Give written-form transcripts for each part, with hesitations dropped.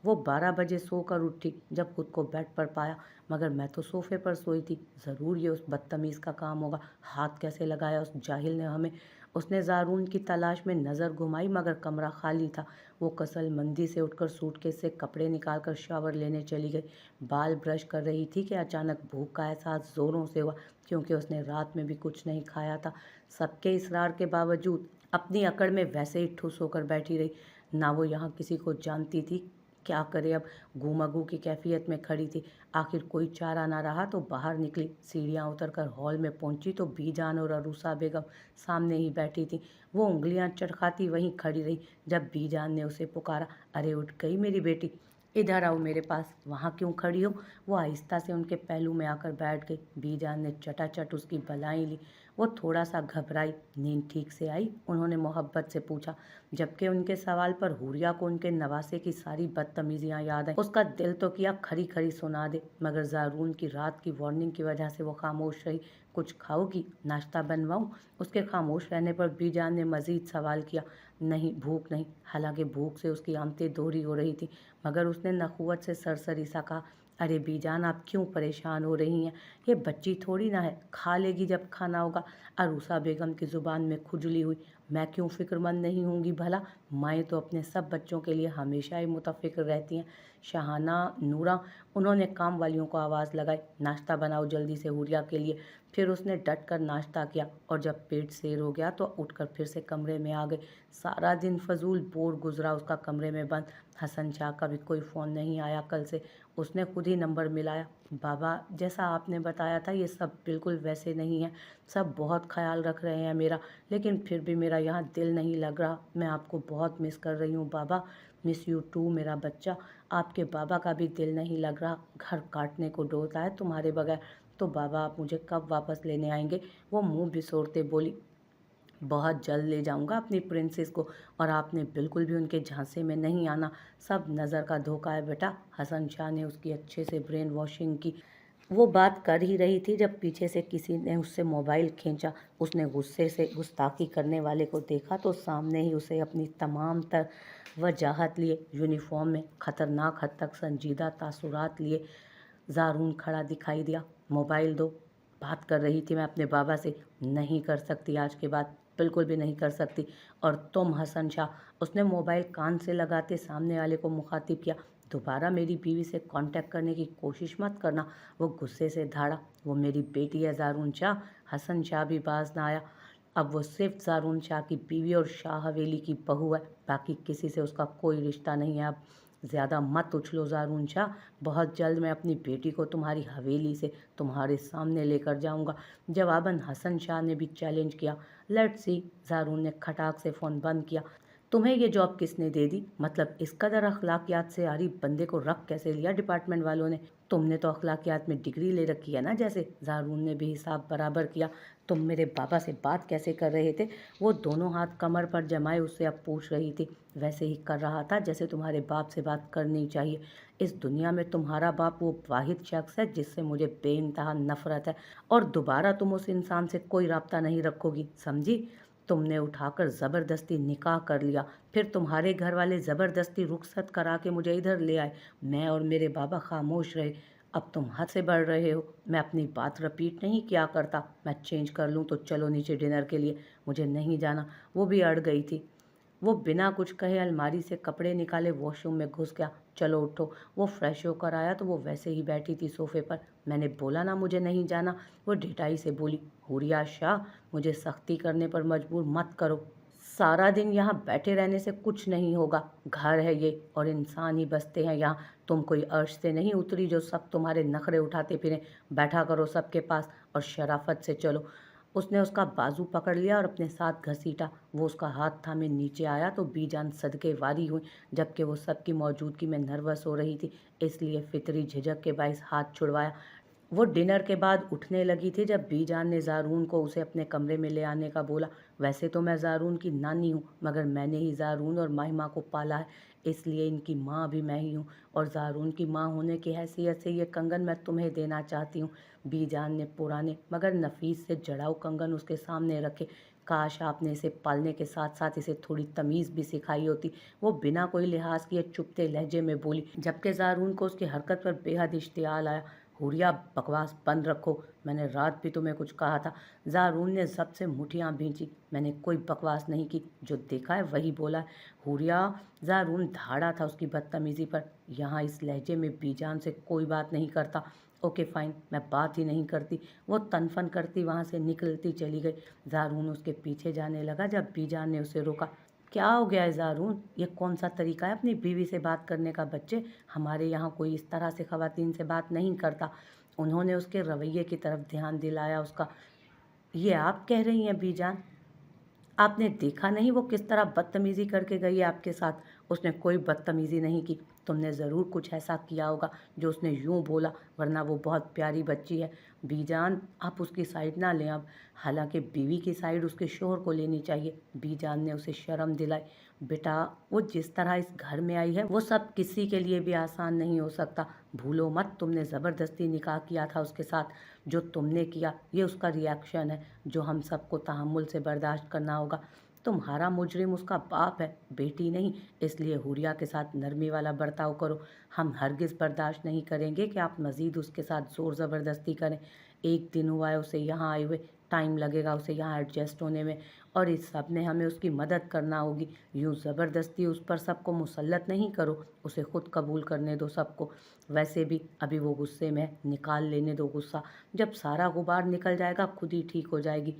वो 12 बजे सोकर उठी जब खुद को बेड पर पाया, मगर मैं तो सोफे पर सोई थी। ज़रूर ये उस बदतमीज़ का काम होगा। हाथ कैसे लगाया उस जाहिल ने हमें। उसने ज़ारून की तलाश में नज़र घुमाई, मगर कमरा खाली था। वो कसलमंदी से उठकर सूटकेस से कपड़े निकालकर शावर लेने चली गई। बाल ब्रश कर रही थी कि अचानक भूख का एहसास ज़ोरों से हुआ, क्योंकि उसने रात में भी कुछ नहीं खाया था। सबके इसरार के बावजूद अपनी अकड़ में वैसे ही ठुस होकर बैठी रही। ना वो यहाँ किसी को जानती थी। क्या करे अब। गूमागू की कैफियत में खड़ी थी। आखिर कोई चारा ना रहा तो बाहर निकली। सीढ़ियाँ उतरकर हॉल में पहुंची तो बीजान और अरूसा बेगम सामने ही बैठी थी। वो उंगलियां चरखाती वहीं खड़ी रही। जब बीजान ने उसे पुकारा, अरे उठ गई मेरी बेटी, इधर आओ मेरे पास। वहाँ क्यों खड़ी हो। वो आहिस्ता से उनके पहलू में आकर बैठ गई। बीजान ने चटाचट उसकी बलाएं ली। वो थोड़ा सा घबराई। नींद ठीक से आई, उन्होंने मोहब्बत से पूछा, जबकि उनके सवाल पर हुरिया को उनके नवासे की सारी बदतमीजियां याद आई। उसका दिल तो किया खरी खरी सुना दे, मगर ज़ारून की रात की वार्निंग की वजह से वो खामोश रही। कुछ खाओगी, नाश्ता बनवाऊं। उसके खामोश रहने पर बीजान ने मजीद सवाल किया, नहीं भूख नहीं। हालांकि भूख से उसकी आंतें दोहरी हो रही थी, मगर उसने नखुवत से सरसरी सा कहा, अरे बीजान आप क्यों परेशान हो रही हैं। ये बच्ची थोड़ी ना है, खा लेगी जब खाना होगा। अरूसा बेगम की ज़ुबान में खुजली हुई, मैं क्यों फ़िक्रमंद नहीं होंगी भला। माएँ तो अपने सब बच्चों के लिए हमेशा ही मुतफ़िक्र रहती हैं। शहाना, नूरा। उन्होंने काम वालियों को आवाज़ लगाई, नाश्ता बनाओ जल्दी से हुरिया के लिए। फिर उसने डट कर नाश्ता किया और जब पेट सेर हो गया तो उठकर फिर से कमरे में आ गई। सारा दिन फजूल बोर गुजरा उसका कमरे में बंद। हसन शाह का भी कोई फ़ोन नहीं आया कल से। उसने खुद ही नंबर मिलाया। बाबा, जैसा आपने बताया था ये सब बिल्कुल वैसे नहीं है। सब बहुत ख्याल रख रहे हैं मेरा, लेकिन फिर भी मेरा यहाँ दिल नहीं लग रहा। मैं आपको बहुत मिस कर रही हूँ बाबा। मिस यू टू मेरा बच्चा। आपके बाबा का भी दिल नहीं लग रहा। घर काटने को डोलता है तुम्हारे बगैर। तो बाबा आप मुझे कब वापस लेने आएंगे। वो मुंह बिसोरते बोली, बहुत जल्द ले जाऊंगा अपनी प्रिंसेस को, और आपने बिल्कुल भी उनके झांसे में नहीं आना। सब नज़र का धोखा है बेटा। हसन शाह ने उसकी अच्छे से ब्रेन वॉशिंग की। वो बात कर ही रही थी जब पीछे से किसी ने उससे मोबाइल खींचा। उसने गुस्से से गुस्ताखी करने वाले को देखा तो सामने ही उसे अपनी तमाम तर वजाहत लिए, यूनिफॉर्म में, खतरनाक हद तक संजीदा तासुरात लिए ज़ारून खड़ा दिखाई दिया। मोबाइल दो। बात कर रही थी मैं अपने बाबा से। नहीं कर सकती आज के बाद, बिल्कुल भी नहीं कर सकती। और तुम हसन शाह। उसने मोबाइल कान से लगाते सामने वाले को मुखातिब किया, दोबारा मेरी बीवी से कांटेक्ट करने की कोशिश मत करना। वो गुस्से से धाड़ा, वो मेरी बेटी है ज़ारून शाह। हसन शाह भी बाज ना आया। अब वो सिर्फ ज़ारून शाह की बीवी और शाह हवेली की बहू है, बाकी किसी से उसका कोई रिश्ता नहीं है अब। ज़्यादा मत उछलो ज़ारून शाह। बहुत जल्द मैं अपनी बेटी को तुम्हारी हवेली से तुम्हारे सामने लेकर जाऊंगा। जवाबन हसन शाह ने भी चैलेंज किया। Let's see. ज़ारून ने खटाक से फ़ोन बंद किया। तुम्हें ये जॉब किसने दे दी। मतलब इस कदर अखलाकियात से आरी बंदे को रख कैसे लिया डिपार्टमेंट वालों ने। तुमने तो अखलाकियात में डिग्री ले रखी है ना जैसे। ज़ारून ने भी हिसाब बराबर किया। तुम मेरे बाबा से बात कैसे कर रहे थे। वो दोनों हाथ कमर पर जमाए उससे अब पूछ रही थी। वैसे ही कर रहा था जैसे तुम्हारे बाप से बात करनी चाहिए। इस दुनिया में तुम्हारा बाप वो वाहिद शख्स है जिससे मुझे बेइंतहा नफरत है, और दोबारा तुम उस इंसान से कोई राब्ता नहीं रखोगी, समझी। तुमने उठाकर ज़बरदस्ती निकाह कर लिया, फिर तुम्हारे घर वाले ज़बरदस्ती रुखसत करा के मुझे इधर ले आए। मैं और मेरे बाबा खामोश रहे। अब तुम हद से बढ़ रहे हो। मैं अपनी बात रिपीट नहीं किया करता। मैं चेंज कर लूँ तो चलो नीचे डिनर के लिए। मुझे नहीं जाना। वो भी अड़ गई थी। वो बिना कुछ कहे अलमारी से कपड़े निकाले वॉशरूम में घुस गया। चलो उठो। वो फ्रेश होकर आया तो वो वैसे ही बैठी थी सोफे पर। मैंने बोला ना मुझे नहीं जाना। वो ढिठाई से बोली, हुरिया शाह, मुझे सख्ती करने पर मजबूर मत करो। सारा दिन यहाँ बैठे रहने से कुछ नहीं होगा। घर है ये और इंसान ही बसते हैं यहाँ। तुम कोई अर्श से नहीं उतरी जो सब तुम्हारे नखरे उठाते फिरें। बैठा करो सबके पास और शराफत से चलो। उसने उसका बाजू पकड़ लिया और अपने साथ घसीटा। वो उसका हाथ थामे नीचे आया तो बीजान सदके वारी हुई, जबकि वो सबकी मौजूदगी में नर्वस हो रही थी, इसलिए फितरी झिझक के बायस हाथ छुड़वाया। वो डिनर के बाद उठने लगी थी जब बीजान ने ज़ारून को उसे अपने कमरे में ले आने का बोला। वैसे तो मैं ज़ारून की नानी हूँ, मगर मैंने ही ज़ारून और माहिमा को पाला है, इसलिए इनकी माँ भी मैं ही हूँ, और ज़ारून की माँ होने की हैसियत से ये कंगन मैं तुम्हें देना चाहती हूँ। बीजान ने पुराने मगर नफीस से जड़ाऊ कंगन उसके सामने रखे। काश आपने इसे पालने के साथ साथ इसे थोड़ी तमीज़ भी सिखाई होती। वो बिना कोई लिहाज किए चुपते लहजे में बोली, जबकि ज़ारून को उसकी हरकत पर बेहद इश्तियाल आया। हुरिया, बकवास बंद रखो, मैंने रात भी तुम्हें कुछ कहा था। ज़ारून ने ज़ब्त से मुठियाँ भींची। मैंने कोई बकवास नहीं की, जो देखा है वही बोला है। हुरिया, ज़ारून धाड़ा था उसकी बदतमीज़ी पर। यहाँ इस लहजे में बीजान से कोई बात नहीं करता। ओके फाइन, मैं बात ही नहीं करती। वो तनफन करती वहाँ से निकलती चली गई। ज़ारून उसके पीछे जाने लगा जब बीजान ने उसे रोका। क्या हो गया है ज़ारून? ये कौन सा तरीका है अपनी बीवी से बात करने का बच्चे? हमारे यहाँ कोई इस तरह से ख़वातीन से बात नहीं करता। उन्होंने उसके रवैये की तरफ ध्यान दिलाया उसका। ये आप कह रही हैं बीजान? आपने देखा नहीं वो किस तरह बदतमीज़ी करके गई है आपके साथ? उसने कोई बदतमीज़ी नहीं की। तुमने ज़रूर कुछ ऐसा किया होगा जो उसने यूँ बोला, वरना वो बहुत प्यारी बच्ची है। बीजान, आप उसकी साइड ना लें अब। हालांकि बीवी की साइड उसके शोहर को लेनी चाहिए। बीजान ने उसे शर्म दिलाई। बेटा, वो जिस तरह इस घर में आई है वो सब किसी के लिए भी आसान नहीं हो सकता। भूलो मत, तुमने ज़बरदस्ती निकाह किया था उसके साथ। जो तुमने किया ये उसका रिएक्शन है जो हम सबको तहम्मुल से बर्दाश्त करना होगा। तुम्हारा मुजरिम उसका बाप है, बेटी नहीं। इसलिए हुरिया के साथ नरमी वाला बर्ताव करो। हम हरगिज़ बर्दाश्त नहीं करेंगे कि आप मज़ीद उसके साथ ज़ोर ज़बरदस्ती करें। एक दिन हुआ है उसे यहाँ आए हुए, टाइम लगेगा उसे यहाँ एडजस्ट होने में, और इस सब में हमें उसकी मदद करना होगी। यूँ ज़बरदस्ती उस पर सबको मुसल्लत नहीं करो, उसे खुद कबूल करने दो सबको। वैसे भी अभी वो गुस्से में है, निकाल लेने दो गुस्सा। जब सारा गुबार निकल जाएगा खुद ही ठीक हो जाएगी।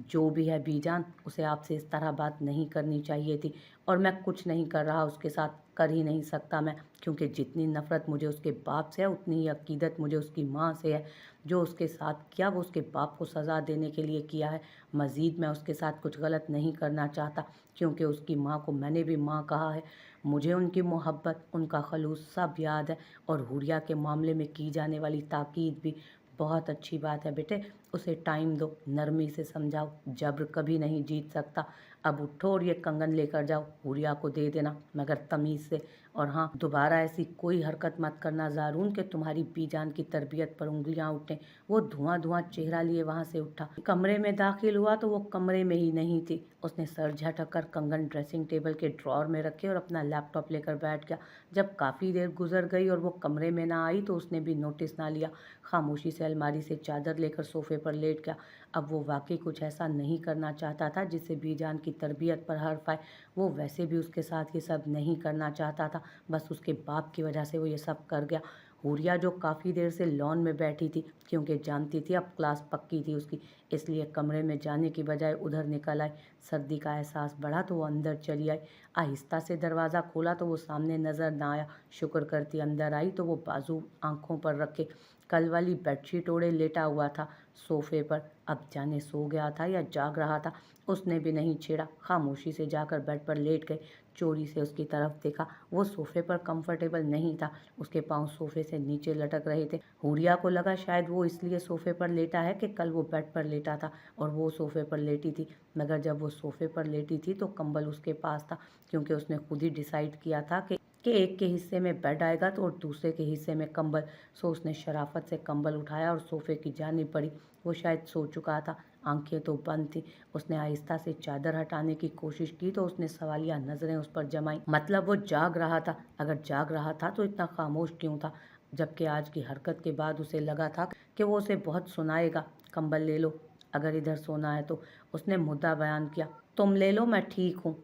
जो भी है बीजान, उसे आपसे इस तरह बात नहीं करनी चाहिए थी, और मैं कुछ नहीं कर रहा उसके साथ, कर ही नहीं सकता मैं, क्योंकि जितनी नफ़रत मुझे उसके बाप से है उतनी ही अकीदत मुझे उसकी माँ से है। जो उसके साथ किया वो उसके बाप को सज़ा देने के लिए किया है। मज़ीद मैं उसके साथ कुछ गलत नहीं करना चाहता, क्योंकि उसकी माँ को मैंने भी माँ कहा है। मुझे उनकी मोहब्बत, उनका खलूस सब याद है, और हुरिया के मामले में की जाने वाली ताकीद भी। बहुत अच्छी बात है बेटे, उसे टाइम दो, नरमी से समझाओ। जब्र कभी नहीं जीत सकता। अब उठो और ये कंगन लेकर जाओ, हुरिया को दे देना, मगर तमीज़ से। और हाँ, दोबारा ऐसी कोई हरकत मत करना ज़ारून कि तुम्हारी बीजान की तरबियत पर उंगलियां उठें। वो धुआं धुआं चेहरा लिए वहाँ से उठा। कमरे में दाखिल हुआ तो वो कमरे में ही नहीं थी। उसने सर झटक कर कंगन ड्रेसिंग टेबल के ड्रॉर में रखे और अपना लैपटॉप लेकर बैठ गया। जब काफ़ी देर गुजर गई और वो कमरे में ना आई तो उसने भी नोटिस ना लिया। खामोशी से अलमारी से चादर लेकर सोफे पर लेट गया। अब वो वाकई कुछ ऐसा नहीं करना चाहता था जिससे बीजान की तरबियत पर हर्फ आए। वो वैसे भी उसके साथ ये सब नहीं करना चाहता था, बस उसके बाप की वजह से वो ये सब कर गया। हुरिया, जो काफ़ी देर से लॉन में बैठी थी, क्योंकि जानती थी अब क्लास पक्की थी उसकी, इसलिए कमरे में जाने की बजाय उधर निकल आई। सर्दी का एहसास बढ़ा तो वो अंदर चली आई। आहिस्ता से दरवाज़ा खोला तो वो सामने नज़र ना आया। शुक्र करती अंदर आई तो वो बाजू आंखों पर रखे कल वाली बेडशीट ओढ़े लेटा हुआ था सोफे पर। अब जाने सो गया था या जाग रहा था, उसने भी नहीं छेड़ा। खामोशी से जाकर बेड पर लेट गई। चोरी से उसकी तरफ देखा। वो सोफे पर कंफर्टेबल नहीं था, उसके पांव सोफे से नीचे लटक रहे थे। हुरिया को लगा शायद वो इसलिए सोफे पर लेटा है कि कल वो बेड पर लेटा था और वो सोफे पर लेटी थी। मगर जब वो सोफे पर लेटी थी तो कंबल उसके पास था, क्योंकि उसने खुद ही डिसाइड किया था कि एक के हिस्से में बेड आएगा तो और दूसरे के हिस्से में कंबल। सो उसने शराफत से कंबल उठाया और सोफे की जानिब पड़ी। वो शायद सो चुका था, आंखें तो बंद थी। उसने आहिस्ता से चादर हटाने की कोशिश की तो उसने सवालिया नजरें उस पर जमाई। मतलब वो जाग रहा था। अगर जाग रहा था तो इतना खामोश क्यों था? जबकि आज की हरकत के बाद उसे लगा था कि वो उसे बहुत सुनाएगा। कंबल ले लो, अगर इधर सोना है तो। उसने मुद्दा बयान किया। तुम ले लो, मैं ठीक हूँ,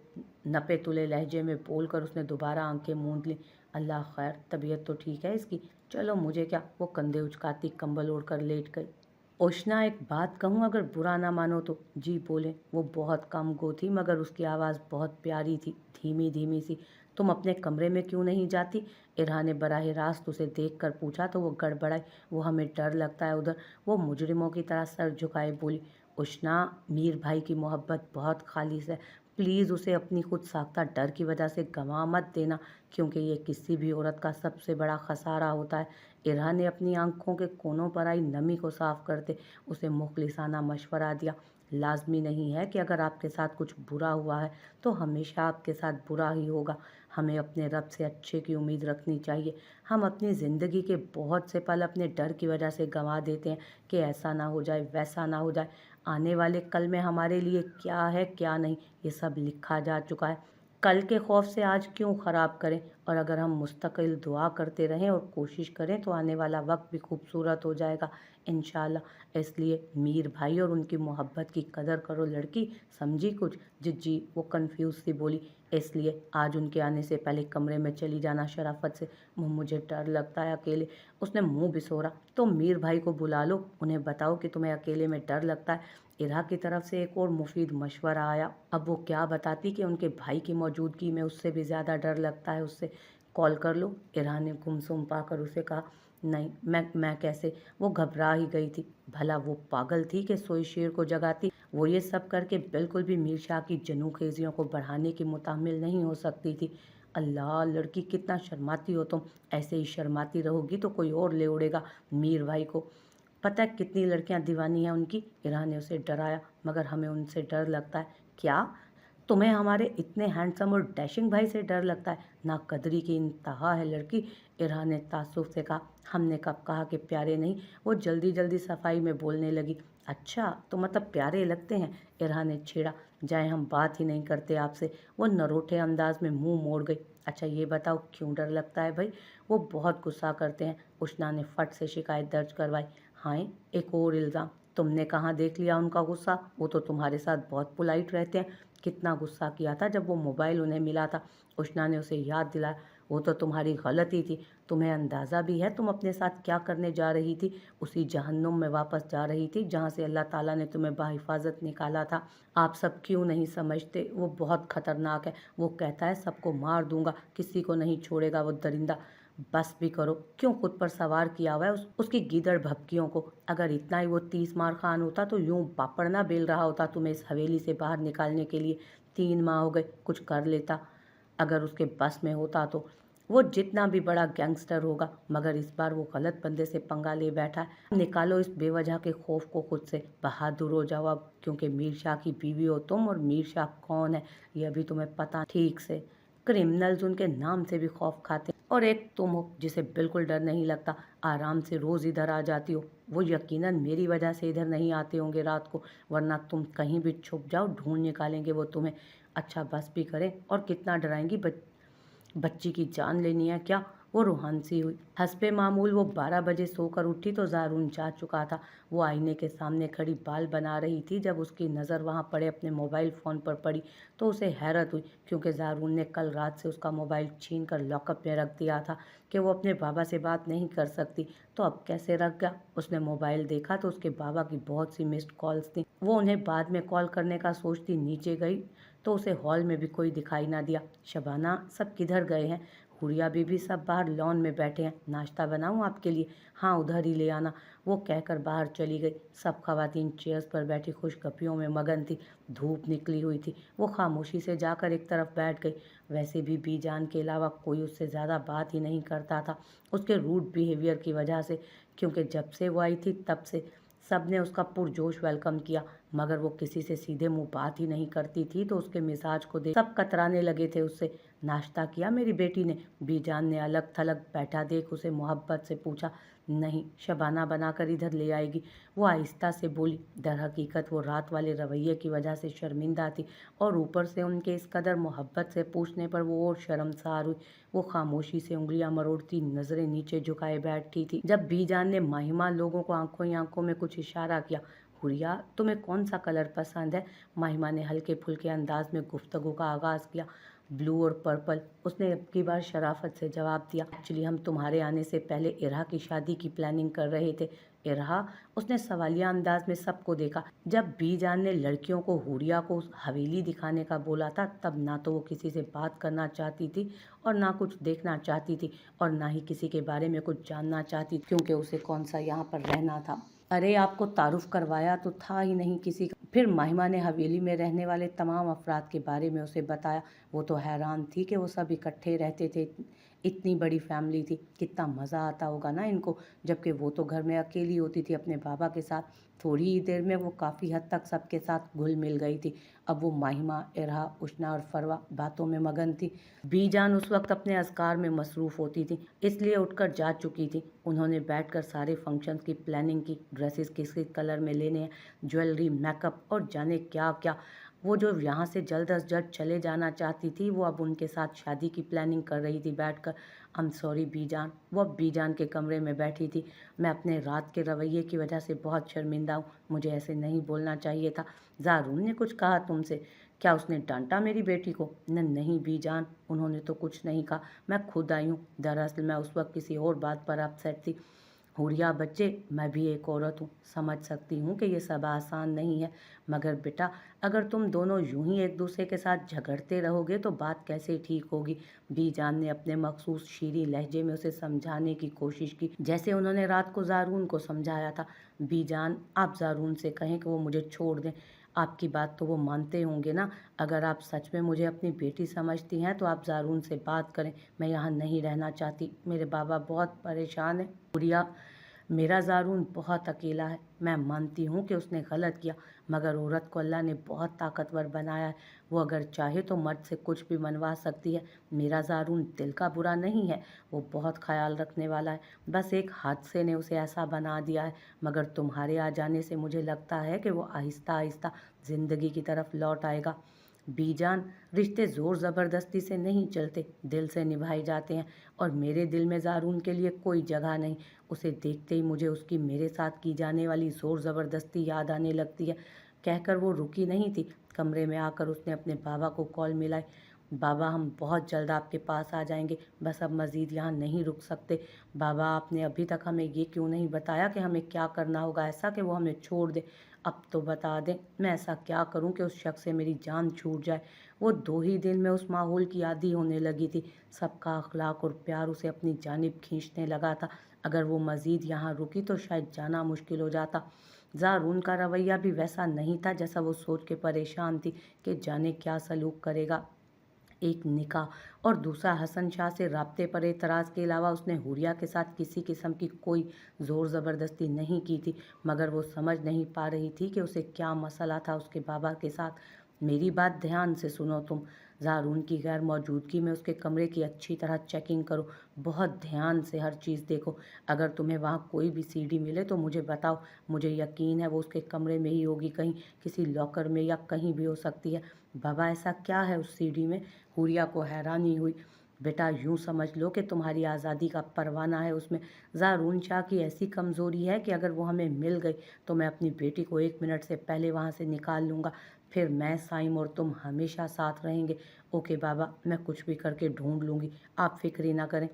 नपे तुले लहजे में बोलकर उसने दोबारा आंखें मूंद ली। अल्लाह खैर, तबीयत तो ठीक है इसकी, चलो मुझे क्या। वो कंधे उचकाती कंबल ओढ़कर लेट गई। ओशना, एक बात कहूँ अगर बुरा ना मानो तो? जी बोले। वो बहुत कम गो थी मगर उसकी आवाज़ बहुत प्यारी थी, धीमी धीमी सी। तुम अपने कमरे में क्यों नहीं जाती? इरहा ने बराह रास्त उसे देख कर पूछा तो वो गड़बड़ाई। वो हमें डर लगता है उधर, वो मुजरिमों की तरह सर झुकाए बोली। उशना, मीर भाई की मोहब्बत बहुत खालिस है, प्लीज़ उसे अपनी खुद साख्ता डर की वजह से गंवा मत देना, क्योंकि ये किसी भी औरत का सबसे बड़ा खसारा होता है। इरहा ने अपनी आंखों के कोनों पर आई नमी को साफ करते उसे मुखलिसाना मशवरा दिया। लाजमी नहीं है कि अगर आपके साथ कुछ बुरा हुआ है तो हमेशा आपके साथ बुरा ही होगा। हमें अपने रब से अच्छे की उम्मीद रखनी चाहिए। हम अपनी ज़िंदगी के बहुत से पल अपने डर की वजह से गंवा देते हैं कि ऐसा ना हो जाए, वैसा ना हो जाए। आने वाले कल में हमारे लिए क्या है क्या नहीं ये सब लिखा जा चुका है। कल के खौफ से आज क्यों ख़राब करें, और अगर हम मुस्तकिल दुआ करते रहें और कोशिश करें तो आने वाला वक्त भी खूबसूरत हो जाएगा इंशाल्लाह। इसलिए मीर भाई और उनकी मोहब्बत की कदर करो लड़की, समझी कुछ? जिज्जी वो कंफ्यूज सी बोली। इसलिए आज उनके आने से पहले कमरे में चली जाना शराफत से। मुझे डर लगता है अकेले, उसने मुंह बिसोरा। तो मीर भाई को बुला लो, उन्हें बताओ कि तुम्हें अकेले में डर लगता है। इरा की तरफ से एक और मुफीद मशवरा आया। अब वो क्या बताती कि उनके भाई की मौजूदगी में उससे भी ज़्यादा डर लगता है उससे। कॉल कर लो, इरा ने गुमसुम पाकर उसे कहा। नहीं, मैं कैसे? वो घबरा ही गई थी। भला वो पागल थी कि सोई शेर को जगाती? वो ये सब करके बिल्कुल भी मीर शाह की जनूखेजियों को बढ़ाने की मुतामिल नहीं हो सकती थी। अल्लाह, लड़की कितना शर्माती हो तुम, ऐसे ही शर्माती रहोगी तो कोई और ले उड़ेगा मीर भाई को। पता है कितनी लड़कियां दीवानी हैं उनकी, इरा ने उसे डराया। मगर हमें उनसे डर लगता है। क्या? तुम्हें हमारे इतने हैंडसम और डैशिंग भाई से डर लगता है? ना कदरी की इंतहा है लड़की, इरा ने तासुफ से कहा। हमने कब कहा कि प्यारे नहीं? वो जल्दी जल्दी सफाई में बोलने लगी। अच्छा, तो मतलब प्यारे लगते हैं? इरा ने छेड़ा। जाए, हम बात ही नहीं करते आपसे। वो नरोठे अंदाज में मुंह मोड़ गई। अच्छा ये बताओ क्यों डर लगता है भाई? वो बहुत गुस्सा करते हैं, उष्णा ने फट से शिकायत दर्ज करवाई। हाय, एक और इल्ज़ाम। तुमने कहाँ देख लिया उनका गुस्सा? वो तो तुम्हारे साथ बहुत पोलाइट रहते हैं। कितना गुस्सा किया था जब वो मोबाइल उन्हें मिला था, उष्णा ने उसे याद दिलाया। वो तो तुम्हारी गलती थी। तुम्हें अंदाज़ा भी है तुम अपने साथ क्या करने जा रही थी? उसी जहन्नुम में वापस जा रही थी जहाँ से अल्लाह ताला ने तुम्हें बाहिफाजत निकाला था। आप सब क्यों नहीं समझते? वो बहुत खतरनाक है। वो कहता है सबको मार दूंगा, किसी को नहीं छोड़ेगा वो दरिंदा। बस भी करो, क्यों खुद पर सवार किया हुआ है उसकी गीदड़ भभकियों को? अगर इतना ही वो 30 मार खान होता तो यूं पापड़ ना बेल रहा होता तुम्हें इस हवेली से बाहर निकालने के लिए। 3 माह हो गए, कुछ कर लेता अगर उसके बस में होता तो। वो जितना भी बड़ा गैंगस्टर होगा, मगर इस बार वो गलत बंदे से पंगा ले बैठा है। निकालो इस बेवजह के खौफ को खुद से, बहादुर हो जाओ अब, क्योंकि मीर शाह की बीवी हो तुम, और मीर शाह कौन है ये अभी तुम्हें पता ठीक से। क्रिमिनल्स उनके नाम से भी खौफ खाते, और एक तुम हो जिसे बिल्कुल डर नहीं लगता, आराम से रोज इधर आ जाती हो। वो यकीनन मेरी वजह से इधर नहीं आते होंगे रात को, वरना तुम कहीं भी छुप जाओ ढूंढ निकालेंगे वो तुम्हें। अच्छा बस भी करें, और कितना डराएंगी? बच्ची की जान लेनी है क्या? वो रूहान सी हुई। हस्बे मामूल वो 12 बजे सोकर उठी तो ज़ारून जा चुका था। वो आईने के सामने खड़ी बाल बना रही थी। जब उसकी नज़र वहाँ पड़े अपने मोबाइल फ़ोन पर पड़ी तो उसे हैरत हुई, क्योंकि ज़ारून ने कल रात से उसका मोबाइल छीन कर लॉकअप में रख दिया था कि वो अपने बाबा से बात नहीं कर सकती। तो अब कैसे रख गया? उसने मोबाइल देखा तो उसके बाबा की बहुत सी मिस्ड कॉल्स थी। वो उन्हें बाद में कॉल करने का सोचती नीचे गई तो उसे हॉल में भी कोई दिखाई ना दिया। शबाना, सब किधर गए हैं? हुरिया बीबी सब बाहर लॉन में बैठे हैं, नाश्ता बनाऊं आपके लिए? हाँ, उधर ही ले आना, वो कहकर बाहर चली गई। सब खवातीन चेयर्स पर बैठी खुशगपियों में मगन थी। धूप निकली हुई थी। वो खामोशी से जाकर एक तरफ बैठ गई। वैसे भी बीजान के अलावा कोई उससे ज़्यादा बात ही नहीं करता था, उसके रूड बिहेवियर की वजह से, क्योंकि जब से वो आई थी तब से सब ने उसका पुरजोश वेलकम किया, मगर वो किसी से सीधे मुंह बात ही नहीं करती थी। तो उसके मिजाज को देख सब कतराने लगे थे उससे। नाश्ता किया मेरी बेटी ने? बीजान ने अलग थलग बैठा देख उसे मोहब्बत से पूछा। नहीं, शबाना बनाकर इधर ले आएगी, वो आहिस्ता से बोली। दर हकीकत वो रात वाले रवैये की वजह से शर्मिंदा थी, और ऊपर से उनके इस कदर मोहब्बत से पूछने पर वो और शर्मसार हुई। वो खामोशी से उंगलियां मरोड़ती नजरें नीचे झुकाए बैठी थी। जब बीजान ने माहिमा लोगों को आंखों ही आंखों में कुछ इशारा किया। हुरिया, तुम्हें कौन सा कलर पसंद है? माहिमा ने हल्के फुल्के अंदाज में गुफ्तगू का आगाज किया। ब्लू और पर्पल, उसने अब की बार शराफत से जवाब दिया। एक्चुअली हम तुम्हारे आने से पहले इरहा की शादी की प्लानिंग कर रहे थे। इरहा, उसने सवालिया अंदाज में सबको देखा। जब बीजान ने लड़कियों को हुरिया को उस हवेली दिखाने का बोला था, तब ना तो वो किसी से बात करना चाहती थी और ना कुछ देखना चाहती थी, और ना ही किसी के बारे में कुछ जानना चाहती, क्योंकि उसे कौन सा यहाँ पर रहना था। अरे आपको तारुफ करवाया तो था ही नहीं किसी का। फिर माहिमा ने हवेली में रहने वाले तमाम अफराद के बारे में उसे बताया। वो तो हैरान थी कि वो सब इकट्ठे रहते थे इतनी बड़ी फैमिली थी, कितना मज़ा आता होगा ना इनको, जबकि वो तो घर में अकेली होती थी अपने बाबा के साथ। थोड़ी ही देर में वो काफ़ी हद तक सबके साथ घुल-मिल गई थी। अब वो माहिमा, इरहा, उशना और फरवा बातों में मगन थी। बीजान उस वक़्त अपने अज़कार में मसरूफ़ होती थी, इसलिए उठकर जा चुकी थी। उन्होंने बैठकर सारे फंक्शंस की प्लानिंग की, ड्रेसेस किस-किस कलर में लेने हैं, ज्वेलरी, मेकअप और जाने क्या-क्या। वो जो यहाँ से जल्द अज़ जल्द चले जाना चाहती थी, वो अब उनके साथ शादी की प्लानिंग कर रही थी बैठकर। आई एम सॉरी बीजान। वो अब बीजान के कमरे में बैठी थी। मैं अपने रात के रवैये की वजह से बहुत शर्मिंदा हूँ। मुझे ऐसे नहीं बोलना चाहिए था। ज़ारून ने कुछ कहा तुमसे? क्या उसने डांटा मेरी बेटी को? नहीं बीजान, उन्होंने तो कुछ नहीं कहा। मैं खुद आई हूँ। दरअसल मैं उस वक्त किसी और बात पर अपसेट थी। हुरिया बच्चे, मैं भी एक औरत हूँ, समझ सकती हूँ कि ये सब आसान नहीं है, मगर बेटा अगर तुम दोनों यूं ही एक दूसरे के साथ झगड़ते रहोगे तो बात कैसे ठीक होगी। बीजान ने अपने मखसूस शीरी लहजे में उसे समझाने की कोशिश की, जैसे उन्होंने रात को ज़ारून को समझाया था। बीजान, आप ज़ारून से कहें कि वो मुझे छोड़ दें। आपकी बात तो वो मानते होंगे ना। अगर आप सच में मुझे अपनी बेटी समझती हैं तो आप ज़ारून से बात करें। मैं यहाँ नहीं रहना चाहती, मेरे बाबा बहुत परेशान हैं। हुरिया, मेरा ज़ारून बहुत अकेला है। मैं मानती हूँ कि उसने गलत किया, मगर औरत को अल्लाह ने बहुत ताकतवर बनाया है। वो अगर चाहे तो मर्द से कुछ भी मनवा सकती है। मेरा ज़ारून दिल का बुरा नहीं है, वो बहुत ख्याल रखने वाला है। बस एक हादसे ने उसे ऐसा बना दिया है, मगर तुम्हारे आ जाने से मुझे लगता है कि वो आहिस्ता आहिस्ता ज़िंदगी की तरफ लौट आएगा। बीजान, रिश्ते ज़ोर ज़बरदस्ती से नहीं चलते, दिल से निभाए जाते हैं, और मेरे दिल में ज़ारून के लिए कोई जगह नहीं। उसे देखते ही मुझे उसकी मेरे साथ की जाने वाली ज़ोर ज़बरदस्ती याद आने लगती है। कहकर वो रुकी नहीं थी। कमरे में आकर उसने अपने बाबा को कॉल मिलाई। बाबा, हम बहुत जल्द आपके पास आ जाएंगे, बस अब मज़ीद यहाँ नहीं रुक सकते। बाबा, आपने अभी तक हमें ये क्यों नहीं बताया कि हमें क्या करना होगा ऐसा कि वो हमें छोड़ दे। अब तो बता दें, मैं ऐसा क्या करूं कि उस शख्स से मेरी जान छूट जाए। वो 2 ही दिन में उस माहौल की आदी होने लगी थी। सबका अखलाक और प्यार उसे अपनी जानिब खींचने लगा था। अगर वो मज़ीद यहाँ रुकी तो शायद जाना मुश्किल हो जाता। ज़ारून का रवैया भी वैसा नहीं था जैसा वो सोच के परेशान थी कि जाने क्या सलूक करेगा। एक निकाह और दूसरा हसन शाह से राब्ते पर एतराज़ के अलावा उसने हुरिया के साथ किसी किस्म की कोई ज़ोर ज़बरदस्ती नहीं की थी, मगर वो समझ नहीं पा रही थी कि उसे क्या मसला था उसके बाबा के साथ। मेरी बात ध्यान से सुनो तुम। ज़ारून की गैर मौजूदगी में उसके कमरे की अच्छी तरह चेकिंग करो, बहुत ध्यान से हर चीज़ देखो। अगर तुम्हें वहाँ कोई भी सीडी मिले तो मुझे बताओ। मुझे यकीन है वो उसके कमरे में ही होगी, कहीं किसी लॉकर में या कहीं भी हो सकती है। बाबा, ऐसा क्या है उस सीडी में? हुरिया को हैरानी हुई। बेटा, यूं समझ लो कि तुम्हारी आज़ादी का परवाना है उसमें। ज़ारून शाह की ऐसी कमज़ोरी है कि अगर वो हमें मिल गई तो मैं अपनी बेटी को 1 मिनट से पहले वहाँ से निकाल लूँगा। फिर मैं, साइम और तुम हमेशा साथ रहेंगे। ओके बाबा, मैं कुछ भी करके ढूंढ लूँगी, आप फिक्र ही ना करें।